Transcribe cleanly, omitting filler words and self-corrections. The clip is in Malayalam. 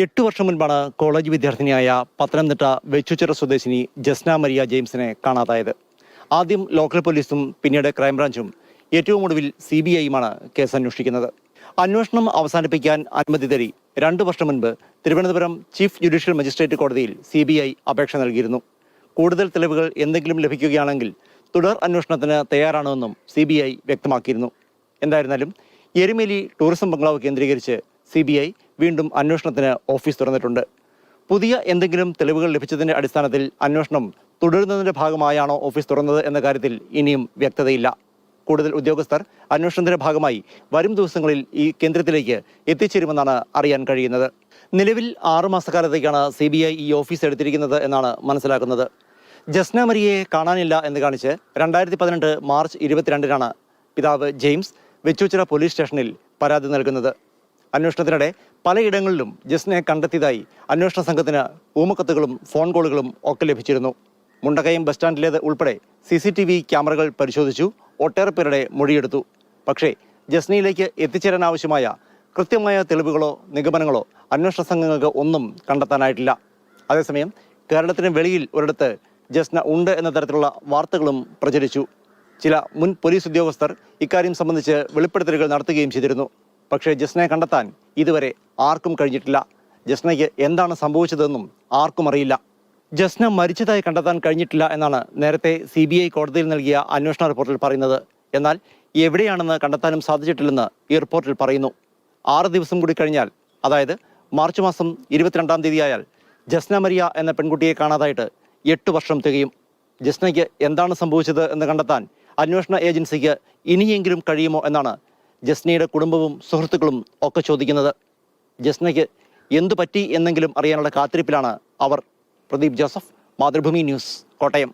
8 വർഷം മുൻപാണ് കോളേജ് വിദ്യാർത്ഥിനിയായ പത്തനംതിട്ട വെച്ചുച്ചിറ സ്വദേശിനി ജസ്ന മരിയ ജെയിംസിനെ കാണാതായത്. ആദ്യം ലോക്കൽ പോലീസും പിന്നീട് ക്രൈംബ്രാഞ്ചും ഏറ്റവും ഒടുവിൽ CBIയുമാണ് കേസ് അന്വേഷിക്കുന്നത്. അന്വേഷണം അവസാനിപ്പിക്കാൻ അനുമതി തേടി 2 വർഷം മുൻപ് തിരുവനന്തപുരം ചീഫ് ജുഡീഷ്യൽ മജിസ്ട്രേറ്റ് കോടതിയിൽ CBI അപേക്ഷ നൽകിയിരുന്നു. കൂടുതൽ തെളിവുകൾ എന്തെങ്കിലും ലഭിക്കുകയാണെങ്കിൽ തുടർ അന്വേഷണത്തിന് തയ്യാറാണെന്നും CBI വ്യക്തമാക്കിയിരുന്നു. എന്തായിരുന്നാലും എരുമേലി ടൂറിസം ബംഗ്ലാവ് കേന്ദ്രീകരിച്ച് CBI വീണ്ടും അന്വേഷണത്തിന് ഓഫീസ് തുറന്നിട്ടുണ്ട്. പുതിയ എന്തെങ്കിലും തെളിവുകൾ ലഭിച്ചതിന്റെ അടിസ്ഥാനത്തിൽ അന്വേഷണം തുടരുന്നതിന്റെ ഭാഗമായാണോ ഓഫീസ് തുറന്നത് എന്ന കാര്യത്തിൽ ഇനിയും വ്യക്തതയില്ല. കൂടുതൽ ഉദ്യോഗസ്ഥർ അന്വേഷണത്തിന്റെ ഭാഗമായി വരും ദിവസങ്ങളിൽ ഈ കേന്ദ്രത്തിലേക്ക് എത്തിച്ചേരുമെന്നാണ് അറിയാൻ കഴിയുന്നത്. നിലവിൽ 6 മാസക്കാലത്തേക്കാണ് CBI ഈ ഓഫീസ് എടുത്തിരിക്കുന്നത് എന്നാണ് മനസ്സിലാക്കുന്നത്. ജസ്ന മരിയയെ കാണാനില്ല എന്ന് കാണിച്ച് 2018 മാർച്ച് 22-നാണ് പിതാവ് ജെയിംസ് വെച്ചൂച്ചിറ പോലീസ് സ്റ്റേഷനിൽ പരാതി നൽകുന്നത്. അന്വേഷണത്തിനിടെ പലയിടങ്ങളിലും ജസ്നയെ കണ്ടെത്തിയതായി അന്വേഷണ സംഘത്തിന് ഊമക്കത്തുകളും ഫോൺ കോളുകളും ഒക്കെ ലഭിച്ചിരുന്നു. മുണ്ടക്കയം ബസ് സ്റ്റാൻഡിലേത് ഉൾപ്പെടെ CCTV ക്യാമറകൾ പരിശോധിച്ചു, ഒട്ടേറെ പേരുടെ മൊഴിയെടുത്തു. പക്ഷേ ജസ്നയിലേക്ക് എത്തിച്ചേരാൻ ആവശ്യമായ കൃത്യമായ തെളിവുകളോ നിഗമനങ്ങളോ അന്വേഷണ സംഘങ്ങൾക്ക് ഒന്നും കണ്ടെത്താനായിട്ടില്ല. അതേസമയം കേരളത്തിന് വെളിയിൽ ഒരിടത്ത് ജസ്ന ഉണ്ട് എന്ന തരത്തിലുള്ള വാർത്തകളും പ്രചരിച്ചു. ചില മുൻ പോലീസ് ഉദ്യോഗസ്ഥർ ഇക്കാര്യം സംബന്ധിച്ച് വെളിപ്പെടുത്തലുകൾ നടത്തുകയും ചെയ്തിരുന്നു. പക്ഷേ ജസ്നയെ കണ്ടെത്താൻ ഇതുവരെ ആർക്കും കഴിഞ്ഞിട്ടില്ല. ജസ്നയ്ക്ക് എന്താണ് സംഭവിച്ചതെന്നും ആർക്കും അറിയില്ല. ജസ്ന മരിച്ചതായി കണ്ടെത്താൻ കഴിഞ്ഞിട്ടില്ല എന്നാണ് നേരത്തെ CBI കോടതിയിൽ നൽകിയ അന്വേഷണ റിപ്പോർട്ടിൽ പറയുന്നത്. എന്നാൽ എവിടെയാണെന്ന് കണ്ടെത്താനും സാധിച്ചിട്ടില്ലെന്ന് ഈ റിപ്പോർട്ടിൽ പറയുന്നു. 6 ദിവസം കൂടി കഴിഞ്ഞാൽ, അതായത് മാർച്ച് മാസം 22-ാം തീയതിയായാൽ ജസ്ന മരിയ എന്ന പെൺകുട്ടിയെ കാണാതായിട്ട് 8 വർഷം തികയും. ജസ്നയ്ക്ക് എന്താണ് സംഭവിച്ചത് എന്ന് കണ്ടെത്താൻ അന്വേഷണ ഏജൻസിക്ക് ഇനിയെങ്കിലും കഴിയുമോ എന്നാണ് ജസ്നയുടെ കുടുംബവും സുഹൃത്തുക്കളും ഒക്കെ ചോദിക്കുന്നത്. ജസ്നയ്ക്ക് എന്തു പറ്റി എന്നെങ്കിലും അറിയാനുള്ള കാത്തിരിപ്പിലാണ് അവർ. Pradeep Joseph, Mathrubhumi news, Kottayam.